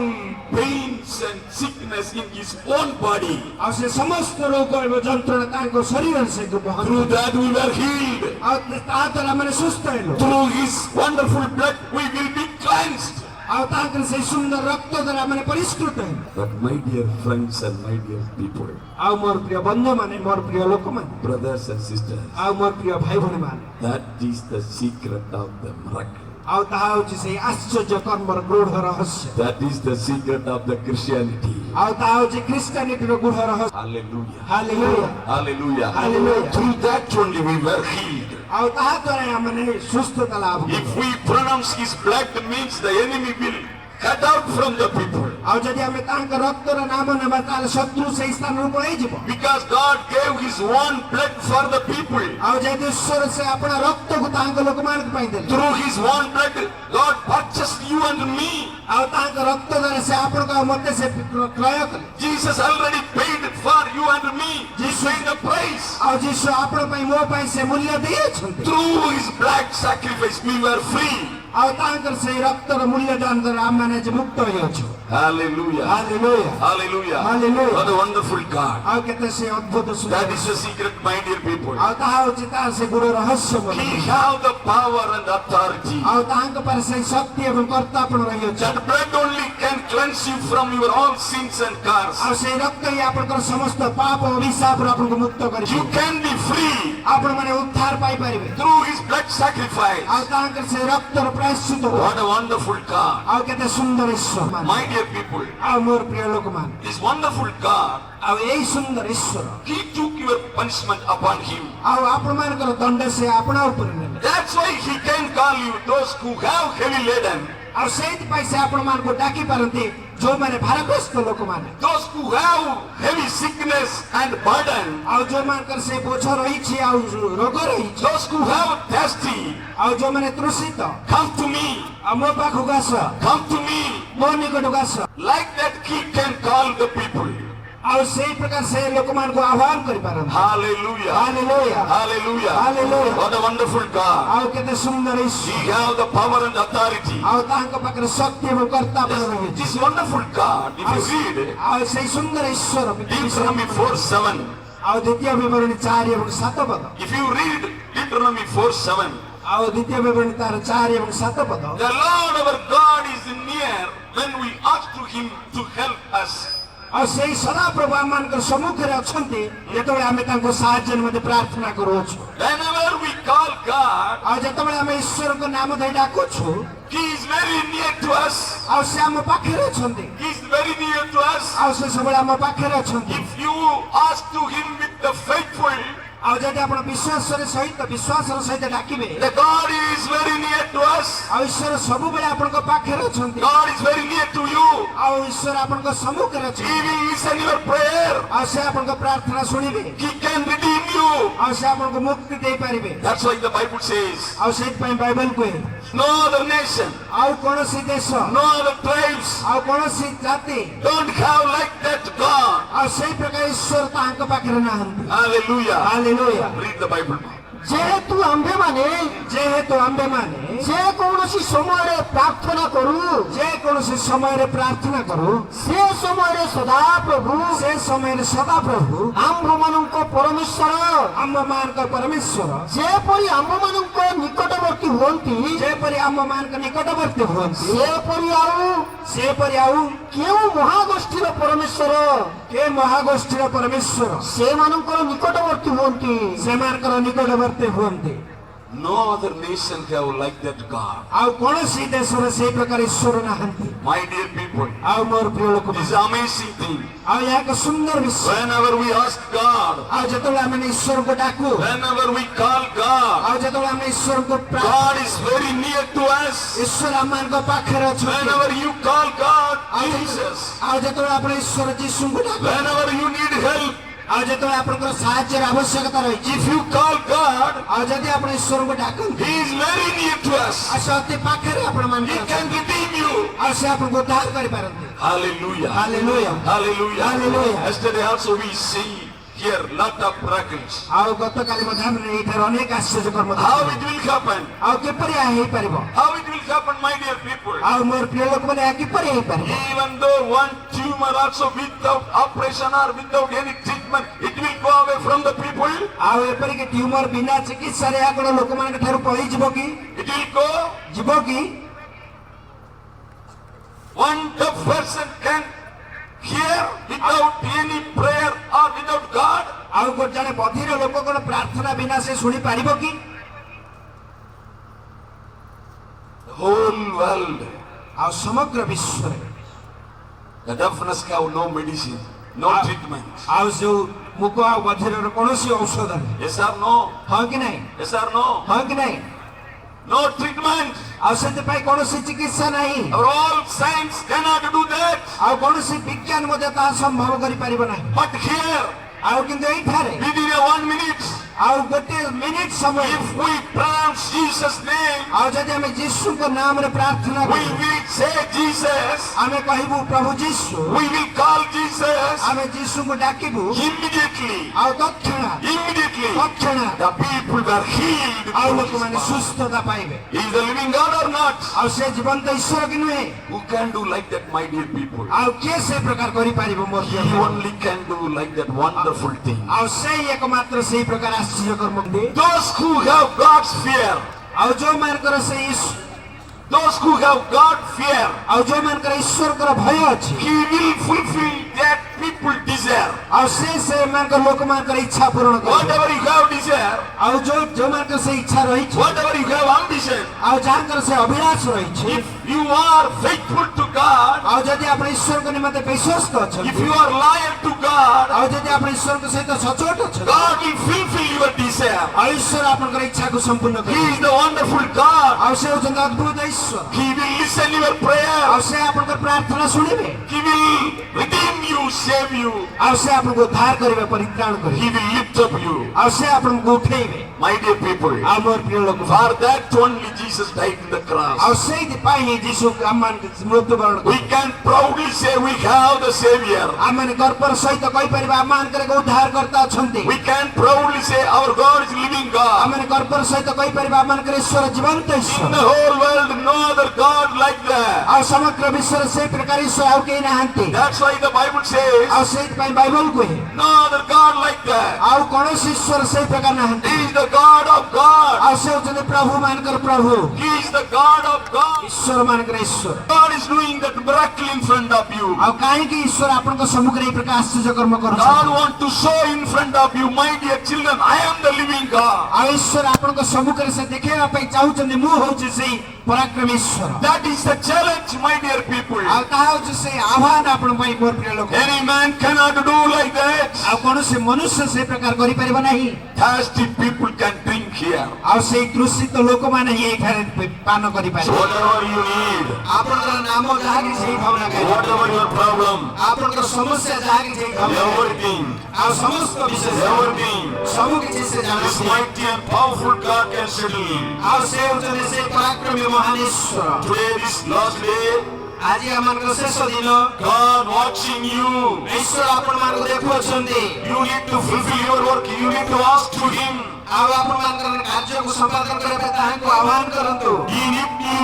pains and sickness in his own body. ଆଉ ସେ ସମସ୍ତ ରୋଗ ଏବଂ ଯନ୍ତ୍ରଣା ତାଙ୍କ ଶରୀରରେ ସେ ବହନ Through that we were healed. ଆଉ ତା ଦ୍ୱାରା ଆମେ ସୁସ୍ଥ ହେଲୁ Through his wonderful blood we will be cleansed. ଆଉ ତାଙ୍କର ସେଇ ସୁନ୍ଦର ରକ୍ତ ଦ୍ୱାରା ଆମେ ପରିଷ୍କୃତ ହେଲୁ But my dear friends and my dear people, ଆଉ ମୋର ପ୍ରିୟ ବନ୍ଧୁମାନେ ମୋର ପ୍ରିୟ ଲୋକମାନେ brothers and sisters, ଆଉ ମୋର ପ୍ରିୟ ଭାଇ ଭଉଣୀମାନେ that is the secret of the miracle. ଆଉ ତାହା ହେଉଛି ସେଇ ଆଶ୍ଚର୍ଯ୍ୟ କର୍ମର ଗୂଢ଼ ରହସ୍ୟ That is the secret of the Christianity. ଆଉ ତାହା ହେଉଛି ଖ୍ରୀଷ୍ଟିଆନିଟିର ଗୂଢ଼ ରହସ୍ୟ Hallelujah. Hallelujah Hallelujah. Hallelujah. Through that only we were healed. ଆଉ ତାହା ଦ୍ୱାରା ଆମେ ସୁସ୍ଥତା ଲାଭ କରୁ If we pronounce his blood, means the enemy will cut out from the people. ଆଉ ଯଦି ଆମେ ତାଙ୍କ ରକ୍ତର ନାମ ନେବା ତାହେଲେ ଶତ୍ରୁ ସେଇ ସ୍ଥାନରୁ ପଳେଇଯିବ Because God gave his own blood for the people. ଆଉ ଯେହେତୁ ଈଶ୍ୱର ସେ ଆପଣ ରକ୍ତକୁ ତାଙ୍କ ଲୋକମାନଙ୍କ ପାଇଁ ଦେଲେ Through his own blood, God purchased you and me. ଆଉ ତାଙ୍କ ରକ୍ତ ଦ୍ୱାରା ସେ ଆପଣଙ୍କୁ ଆଉ ମୋତେ ସେ କ୍ରୟ କଲେ Jesus already paid for you and me. He paid the price. ଆଉ ଯୀଶୁ ଆପଣ ପାଇଁ ମୋ ପାଇଁ ସେ ମୂଲ୍ୟ ଦେଇଅଛନ୍ତି Through his blood sacrifice, we were free. ଆଉ ତାଙ୍କର ସେଇ ରକ୍ତର ମୂଲ୍ୟଦାନ ଦ୍ୱାରା ଆମମାନେ ଆଜି ମୁକ୍ତ ହୋଇଅଛୁ। Hallelujah. Hallelujah Hallelujah. Hallelujah. What a wonderful God. ଆଉ କେତେ ସେ ଅଦ୍ଭୁତ ସୁନ୍ଦର। That is the secret, my dear people. ଆଉ ତାହା ହେଉଛି ତାର ସେ ଗୁଡ଼ ରହସ୍ୟ He ବୋଲି। have the power and authority. ଆଉ ତାଙ୍କ ପାଖରେ ସେଇ ଶକ୍ତି ଏବଂ କର୍ତ୍ତାପଣ ରହିଅଛି। That blood only can cleanse you from your all sins and curse. ଆଉ ସେଇ ରକ୍ତ ହିଁ ଆପଣଙ୍କର ସମସ୍ତ ପାପ ଅଭିଶାପରୁ ଆପଣଙ୍କୁ ମୁକ୍ତ କରିବ। You can be free ଆପଣମାନେ ଉଦ୍ଧାର ପାଇପାରିବେ through His blood sacrifice. ଆଉ ତାଙ୍କର ସେଇ ରକ୍ତର ପ୍ରାୟଶ୍ଚିତ। What a wonderful God. ଆଉ କେତେ ସୁନ୍ଦର ଈଶ୍ୱର। My dear people, ଆଉ ମୋର ପ୍ରିୟ ଲୋକମାନେ, this wonderful God, ଆଉ ଏଇ ସୁନ୍ଦର ଈଶ୍ୱର He took your punishment upon Him. ଆଉ ଆପଣମାନଙ୍କର ଦଣ୍ଡ ସେ ଆପଣା ଉପରେ ନେଲେ। That's why He can call you those who have heavy laden, ଆଉ ସେଇଥିପାଇଁ ସେ ଆପଣମାନଙ୍କୁ ଡାକି ପାରନ୍ତି ଯୋଉମାନେ ଭାରଗ୍ରସ୍ତ ଲୋକମାନେ, those who have heavy sickness and burden, ଆଉ ଯୋଉମାନଙ୍କର ସେ ବୋଝ ରହିଛି ଆଉ ରୋଗ ରହିଛି, those who have thirsty. ଆଉ ଯୋଉମାନେ ତୃଷିତ, Come to me, ଆଉ ମୋ ପାଖକୁ ଆସ, come to me. ମୋ ନିକଟକୁ ଆସ। Like that He can call the people. ଆଉ ସେଇ ପ୍ରକାର ସେ ଲୋକମାନଙ୍କୁ ଆହ୍ୱାନ କରିପାରନ୍ତି। Hallelujah. Hallelujah Hallelujah. Hallelujah. What a wonderful God. ଆଉ କେତେ ସୁନ୍ଦର ଈଶ୍ୱର। He have the power and authority. ଆଉ ତାଙ୍କ ପାଖରେ ଶକ୍ତି ଏବଂ କର୍ତ୍ତାପଣ ରହିଛି। This wonderful God, if you read ଆଉ ସେଇ ସୁନ୍ଦର ଈଶ୍ୱର Deuteronomy 4:7, ଆଉ ଦ୍ୱିତୀୟ ବିବରଣୀ 4 ଏବଂ 7 ପଦ, if you read Deuteronomy 4:7, ଆଉ ଦ୍ୱିତୀୟ ବିବରଣୀ ତାର 4 ଏବଂ 7 ପଦ, the Lord our God is near when we ask to Him to help us. ଆଉ ସେଇ ସଦାପ୍ରଭୁ ଆମମାନଙ୍କର ସମ୍ମୁଖରେ ଅଛନ୍ତି ଯେତେବେଳେ ଆମେ ତାଙ୍କୁ ସାହାଯ୍ୟ ନିମନ୍ତେ ପ୍ରାର୍ଥନା କରୁଅଛୁ। Whenever we call God, ଆଉ ଯେତେବେଳେ ଆମେ ଈଶ୍ୱରଙ୍କ ନାମ ଧରି ଡାକୁଛୁ, He is very near to us. ଆଉ ସେ ଆମ ପାଖରେ ଅଛନ୍ତି। He is very near to us. ଆଉ ସେ ସବୁବେଳେ ଆମ ପାଖରେ ଅଛନ୍ତି। If you ask to Him with the faithful, ଆଉ ଯଦି ଆପଣ ବିଶ୍ୱାସର ସହିତ ଡାକିବେ, the God is very near to us. ଆଉ ଈଶ୍ୱର ସବୁବେଳେ ଆପଣଙ୍କ ପାଖରେ ଅଛନ୍ତି। God is very near to you. ଆଉ ଈଶ୍ୱର ଆପଣଙ୍କ ସମ୍ମୁଖରେ He ଅଛନ୍ତି। will listen your prayer. ଆଉ ସେ ଆପଣଙ୍କ ପ୍ରାର୍ଥନା ଶୁଣିବେ। He can redeem you. ଆଉ ସେ ଆପଣଙ୍କୁ ମୁକ୍ତି ଦେଇପାରିବେ। That's why the Bible says, ଆଉ ସେଇଥିପାଇଁ ବାଇବଲ କୁହେ, no other nation, ଆଉ କୌଣସି ଦେଶ, no other tribes ଆଉ କୌଣସି ଜାତି, don't have like that God. ଆଉ ସେଇ ପ୍ରକାର ଈଶ୍ୱର ତାଙ୍କ ପାଖରେ ନାହାନ୍ତି। Hallelujah. Hallelujah. Read the Bible. ଯେହେତୁ ଆମ୍ଭେମାନେ ଯେକୌଣସି ସମୟରେ ପ୍ରାର୍ଥନା କରୁ ଯେକୌଣସି ସମୟରେ ପ୍ରାର୍ଥନା କରୁ ସେ ସମୟରେ ସଦାପ୍ରଭୁ ଆମ୍ଭମାନଙ୍କ ପରମେଶ୍ୱର ଆମ୍ଭମାନଙ୍କ ପରମେଶ୍ୱର ଯେପରି ଆମ୍ଭମାନଙ୍କ ନିକଟବର୍ତ୍ତୀ ହୁଅନ୍ତି ଯେପରି ଆମ୍ଭମାନଙ୍କ ନିକଟବର୍ତ୍ତୀ ହୁଅନ୍ତି ସେପରି ଆଉ କେଉଁ ମହାଗୋଷ୍ଠୀର ପରମେଶ୍ୱର ମହାଗୋଷ୍ଠୀର ପରମେଶ୍ୱର ସେମାନଙ୍କର ନିକଟବର୍ତ୍ତୀ ହୁଅନ୍ତି ସେମାନଙ୍କର ନିକଟବର୍ତ୍ତୀ ହୁଅନ୍ତି। No other nation have like that God. ଆଉ କୌଣସି ଦେଶରେ ସେଇ ପ୍ରକାର ଈଶ୍ୱର ନାହାନ୍ତି। My dear people, ଆଉ ମୋର ପ୍ରିୟ ଲୋକ, this is amazing thing. ଆଉ ଏହା ଏକ ସୁନ୍ଦର ବିଷୟ। Whenever we ask God, ଆଉ ଯେତେବେଳେ ଆମେ ଈଶ୍ୱରଙ୍କୁ ଡାକୁ, whenever we call God, ଆଉ ଯେତେବେଳେ ଆମେ ଈଶ୍ୱରଙ୍କୁ God is very near to us. ଈଶ୍ୱର ଆମମାନଙ୍କ ପାଖରେ ଅଛନ୍ତି। Whenever you call God, Jesus, ଆଉ ଯେତେବେଳେ ଆପଣ ଈଶ୍ୱର ଯୀଶୁଙ୍କୁ ଡାକୁ, whenever you need help, ଆଉ ଯେତେବେଳେ ଆପଣଙ୍କର ସାହାଯ୍ୟର ଆବଶ୍ୟକତା ରହିଛି, if you call God, ଆଉ ଯଦି ଆପଣ ଈଶ୍ୱରଙ୍କୁ ଡାକନ୍ତି, He is very near to us. ଆଉ ସେ ଅତି ପାଖରେ He ଆପଣମାନଙ୍କୁ can redeem you. ଆଉ ସେ ଆପଣଙ୍କୁ ଉଦ୍ଧାର କରିପାରନ୍ତି। Hallelujah. Hallelujah Hallelujah. Hallelujah. Yesterday also we see here lot of miracles. ଆଉ ଗତକାଲି ମଧ୍ୟ ଆମେ ଏଇଠାରେ ଅନେକ ଆଶ୍ଚର୍ଯ୍ୟକର୍ମ How ଦେଖିଲୁ। it will happen? ଆଉ କିପରି ଏହା ହେଇପାରିବ? How it will happen, my dear people? ଆଉ ମୋର ପ୍ରିୟ ଲୋକମାନେ ଏହା କିପରି ହେଇପାରିବ? Even though one tumor also without operation or without any treatment, it will go away from the people. ଆଉ ଏପରିକି ଟ୍ୟୁମର ବିନା ଚିକିତ୍ସାରେ ଏହା କଣ ଲୋକମାନଙ୍କ ଠାରୁ ପଳେଇଯିବ କି? It will go. ଯିବ କି? One deaf person can hear without any prayer or without God. ଆଉ ଜଣେ ବଧିର ଲୋକ କଣ ପ୍ରାର୍ଥନା ବିନା ସେ ଶୁଣି ପାରିବ କି? The whole world, ଆଉ ସମଗ୍ର ବିଶ୍ୱରେ the deafness have no medicine, no treatment. ଆଉ ଯୋଉ ମୁକ ଆଉ ବଧିରର କୌଣସି ଔଷଧ ନାହିଁ। Yes or no? ହଁ କି ନାହିଁ? Yes or no? ହଁ କି ନାହିଁ? No treatment. ଆଉ ସେଥିପାଇଁ କୌଣସି ଚିକିତ୍ସା ନାହିଁ। Our all science cannot do that. ଆଉ କୌଣସି ବିଜ୍ଞାନ ମଧ୍ୟ ତାହା ସମ୍ଭବ କରିପାରିବ ନାହିଁ। But here, ଆଉ କିନ୍ତୁ ଏଇଠାରେ within 1 minute, ଆଉ ଗୋଟେ ମିନିଟ ସମୟ If we pronounce Jesus' name, ଆଉ ଯଦି ଆମେ ଯୀଶୁଙ୍କ ନାମରେ ପ୍ରାର୍ଥନା we କରୁ will say Jesus, ଆମେ କହିବୁ ପ୍ରଭୁ ଯୀଶୁ we will call Jesus ଆମେ ଯୀଶୁଙ୍କୁ ଡାକିବୁ immediately. ଆଉ ତତ୍କ୍ଷଣାତ୍ The people were healed. ଆଉ ଲୋକମାନେ ସୁସ୍ଥତା ପାଇବେ। Is the living God or not? ଆଉ ସେ ଜୀବନ୍ତ ଈଶ୍ୱର କି ନୁହେଁ? Who can do like that, my dear people? ଆଉ କିଏ ସେ ପ୍ରକାର କରିପାରିବ ମୋର He Priya? only can do like that wonderful thing. ଆଉ ସେଇ ଏକମାତ୍ର ସେଇ ପ୍ରକାର ଆଶ୍ଚର୍ଯ୍ୟ କର୍ମ କରେ। Those who have God's fear, ଆଉ ଯୋଉମାନଙ୍କର ସେଇ those who have God fear, ଆଉ ଯୋଉମାନଙ୍କର ଈଶ୍ୱରଙ୍କର ଭୟ ଅଛି He will fulfill that people desire. ଆଉ ସେମାନଙ୍କର ଲୋକମାନଙ୍କର ଇଚ୍ଛା ପୂରଣ କରିବ। Whatever you have desire, ଆଉ ଯୋଉମାନଙ୍କର ସେ ଇଚ୍ଛା ରହିଛି whatever you have ambition, ଆଉ ଯାହାଙ୍କର ସେ ଅଭିଳାଷ ରହିଛି if you are faithful to God, ଆଉ ଯଦି ଆପଣ ଈଶ୍ୱରଙ୍କ ନିମନ୍ତେ ବିଶ୍ୱସ୍ତ if ଅଛନ୍ତି you are loyal to God, ଆଉ ଯଦି ଆପଣ ଈଶ୍ୱରଙ୍କ ସହିତ ସଚୋଟ ଅଛନ୍ତି God will fulfill your desire. ଆଉ ଈଶ୍ୱର ଆପଣଙ୍କର ଇଚ୍ଛାକୁ ସମ୍ପୂର୍ଣ୍ଣ He କରିବେ। is the wonderful God. ଆଉ ସେ ହେଉଛନ୍ତି ଅଦ୍ଭୁତ ଈଶ୍ୱର। He will listen your prayer. ଆଉ ସେ ଆପଣଙ୍କର ପ୍ରାର୍ଥନା ଶୁଣିବେ। He will redeem you, save you. ଆଉ ସେ ଆପଣଙ୍କୁ ଉଦ୍ଧାର କରିବେ, ପରିତ୍ରାଣ କରିବେ। He will lift up you. ଆଉ ସେ ଆପଣଙ୍କୁ ଉଠେଇବେ। My dear people, ଆଉ ମୋର ପ୍ରିୟ ଲୋକ, for that only Jesus died in the cross. ଆଉ ସେଇଥିପାଇଁ ହିଁ ଯୀଶୁ ଆମମାନଙ୍କୁ ମୃତ୍ୟୁବରଣ We can proudly say we have the Savior. ଆମମାନେ ଗର୍ବର ସହିତ କହିପାରିବା ଆମମାନଙ୍କର ଏକ ଉଦ୍ଧାରକର୍ତ୍ତା ଅଛନ୍ତି। We can proudly say our God is living God. ଆମମାନେ ଗର୍ବର ସହିତ କହିପାରିବା ଆମମାନଙ୍କର ଈଶ୍ୱର ଜୀବନ୍ତ In ଈଶ୍ୱର। the whole world, no other God like that. ଆଉ ସମଗ୍ର ବିଶ୍ୱରେ ସେଇ ପ୍ରକାର ଈଶ୍ୱର ଆଉ କେହି ନାହାନ୍ତି। That's why the Bible says, ଆଉ ସେଇଥିପାଇଁ ବାଇବଲ କୁହେ no other God like that. ଆଉ କୌଣସି ଈଶ୍ୱର ସେଇ ପ୍ରକାର ନାହାନ୍ତି। He is the God of God. ଆଉ ସେ ହେଉଛନ୍ତି ପ୍ରଭୁ ମାନଙ୍କର ପ୍ରଭୁ, He is the God of God. ଈଶ୍ୱର ମାନଙ୍କର ଈଶ୍ୱର। God is doing that miracle in front of you. ଆଉ କାହିଁକି ଈଶ୍ୱର ଆପଣଙ୍କ ସମ୍ମୁଖରେ ଏଇ ପ୍ରକାର ଆଶ୍ଚର୍ଯ୍ୟ କର୍ମ God କରୁଛନ୍ତି? wants to show in front of you, my dear children, I am the living God. ଆଉ ଈଶ୍ୱର ଆପଣଙ୍କ ସମ୍ମୁଖରେ ସେ ଦେଖେଇବା ପାଇଁ ଚାହୁଁଛନ୍ତି ମୁଁ ହଉଛି ସେଇ ପରାକ୍ରମୀ ଈଶ୍ୱର। That is the challenge, my dear people. ଆଉ ତାହା ହଉଛି ସେଇ ଆହ୍ୱାନ ଆପଣଙ୍କ ପାଇଁ ମୋର ପ୍ରିୟ ଲୋକ। Any man cannot do like that. ଆଉ କୌଣସି ମନୁଷ୍ୟ ସେ ପ୍ରକାର କରିପାରିବ ନାହିଁ। Thirsty people can drink here. ଆଉ ସେଇ ତୃଷିତ ଲୋକମାନେ ହିଁ ଏଠାରେ ପାନ କରିପାରିବେ। Whatever you need, ଆପଣଙ୍କର ନାମ ଯାହା କିଛି ହେଇଥାଉ ନା କାହିଁକି, whatever your problem, ଆପଣଙ୍କର ସମସ୍ୟା ଯାହା କିଛି ହେଇଥାଉ ନା କାହିଁକି, everything, ଆଉ ସମସ୍ତ ବିଷୟ everything, ସବୁ କିଛି ସେ this ଜାଣନ୍ତି। mighty and powerful God can settle. ଆଉ ସେ ହେଉଛନ୍ତି ସେ ପରାକ୍ରମୀ ମହାନ ଈଶ୍ୱର। Today, this last day, ଆଜି ଆମମାନଙ୍କର ଶେଷ ଦିନ, God watching you. ଈଶ୍ୱର ଆପଣମାନଙ୍କୁ ଦେଖୁଅଛନ୍ତି। You need to fulfill your work. You need to ask to Him. ଆଉ ଆପଣମାନଙ୍କର କାର୍ଯ୍ୟକୁ ସମ୍ପାଦନ କରିବା ପାଇଁ ତାହାଙ୍କୁ ଆହ୍ୱାନ କରନ୍ତୁ। You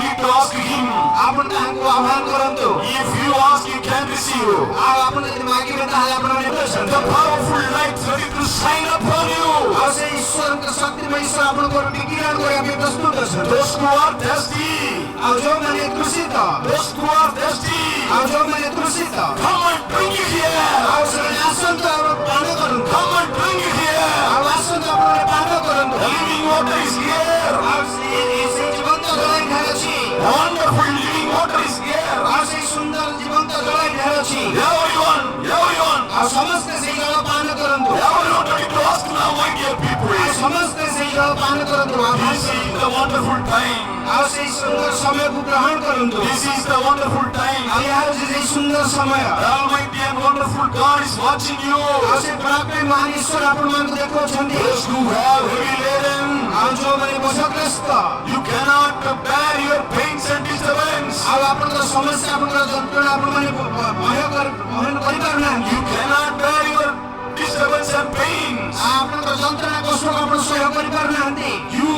need to ask Him. ଆପଣ ତାହାଙ୍କୁ ଆହ୍ୱାନ କରନ୍ତୁ। If you ask, you can receive. ଆଉ ଆପଣ ଯଦି ମାଗିବେ ତାହେଲେ ଆପଣ ନେବେ। The powerful light ready to shine upon you. ଆଉ ସେ ଈଶ୍ୱରଙ୍କ ଶକ୍ତିମୟ ଈଶ୍ୱର ଆପଣଙ୍କୁ ବିକିରଣ କରିବା ପାଇଁ ପ୍ରସ୍ତୁତ ଅଛନ୍ତି। Those who are thirsty, ଆଉ ଯୋଉମାନେ ତୃଷିତ, those who are thirsty, ଆଉ ଯୋଉମାନେ ତୃଷିତ, come and drink here. ଆଉ ସେମାନେ ଆସନ୍ତୁ ଆଉ ପାନ କରନ୍ତୁ। Come and drink here. ଆଉ ଆସନ୍ତୁ ଆପଣମାନେ ପାନ କରନ୍ତୁ। The living water is here. ଆଉ ସେ ଜୀବନ୍ତ ଜଳ ଏଠାରେ ଅଛି। Wonderful living water is here. ଆଉ ସେଇ ସୁନ୍ଦର ଜୀବନ୍ତ ଜଳ ଏଠାରେ ଅଛି। Everyone, ଆଉ ସମସ୍ତେ ସେଇ ଜଳ ପାନ କରନ୍ତୁ। everyone ready to ask now, my dear people. ଆଉ ସମସ୍ତେ ସେଇ ଜଳ ପାନ କରନ୍ତୁ। This is the wonderful time. ଆଉ ସେଇ ସୁନ୍ଦର ସମୟକୁ ଗ୍ରହଣ କରନ୍ତୁ। This is the wonderful time. ଆଉ ଏହା ହେଉଛି ସେଇ ସୁନ୍ଦର ସମୟ। The Almighty and wonderful God is watching you. ଆଉ ସେ ପରାକ୍ରମୀ ମହାନ ଈଶ୍ୱର ଆପଣମାନଙ୍କୁ ଦେଖାଉଛନ୍ତି। Those who have heavy laden, ଆଉ ଯୋଉମାନେ ବୋଝଗ୍ରସ୍ତ, you cannot bear your pains and disturbance. ଆଉ ଆପଣଙ୍କର ସମସ୍ୟା, ଆପଣଙ୍କର ଯନ୍ତ୍ରଣା ଆପଣମାନେ ବହନ କରିପାରୁନାହାନ୍ତି। You cannot bear your disturbance and pains. ଆପଣଙ୍କର ଯନ୍ତ୍ରଣା କଷ୍ଟକୁ ଆପଣ ସହ୍ୟ କରିପାରୁନାହାନ୍ତି। You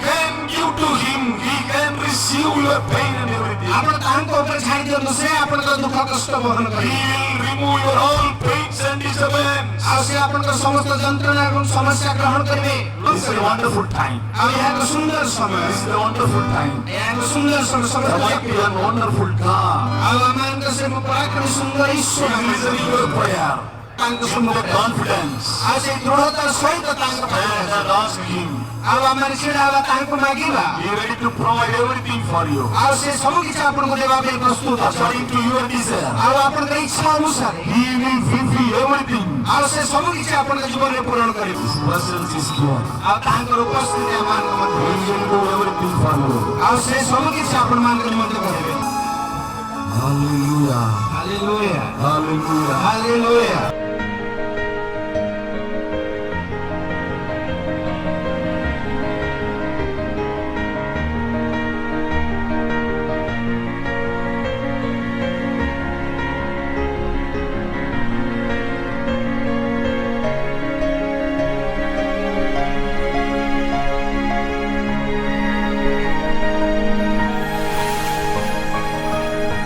can give to Him. He can receive your pain and everything. ଆପଣ ତାହାଙ୍କ ଉପରେ ଛାଡ଼ି ଦିଅନ୍ତୁ, ସେ ଆପଣଙ୍କର ଦୁଃଖ କଷ୍ଟ ବହନ He କରିବେ। will remove your all pains and disturbance. ଆଉ ସେ ଆପଣଙ୍କର ସମସ୍ତ ଯନ୍ତ୍ରଣା ଏବଂ ସମସ୍ୟା ଗ୍ରହଣ କରିବେ। This is a wonderful time. ଆଉ ଏହା ଏକ ସୁନ୍ଦର ସମୟ। This is a wonderful time. ଏହା ଏକ ସୁନ୍ଦର ସମୟ। The ସମସ୍ତେ mighty and wonderful God ଆଉ ଆମମାନଙ୍କର ସେ ପରାକ୍ରମୀ ସୁନ୍ଦର ଈଶ୍ୱର is listening your prayer. ତାଙ୍କ With the ସମ୍ମୁଖରେ confidence. ଆଉ ସେଇ ଦୃଢ଼ତାର ସହିତ ତାଙ୍କ ପାଖରେ And ask Him. ଆଉ ଆମେ ଛିଡ଼ା ହେବା, ତାହାଙ୍କୁ ମାଗିବା। He is ready to provide everything for you. ଆଉ ସେ ସବୁ କିଛି ଆପଣଙ୍କୁ ଦେବା ପାଇଁ ପ୍ରସ୍ତୁତ ଅଛନ୍ତି। According to your desire. ଆଉ ଆପଣଙ୍କର ଇଚ୍ଛା ଅନୁସାରେ He will fulfill everything. ଆଉ ସେ ସବୁ କିଛି ଆପଣଙ୍କ ଜୀବନରେ ପୂରଣ କରିବେ। His presence is here. ଆଉ ତାଙ୍କର ଉପସ୍ଥିତି ଆମମାନଙ୍କ ମଧ୍ୟରେ। He will do everything for you. ଆଉ ସେ ସବୁ କିଛି ଆପଣମାନଙ୍କ ନିମନ୍ତେ କରିବେ। Hallelujah. Hallelujah, Hallelujah. ହାଲେଲୁୟା।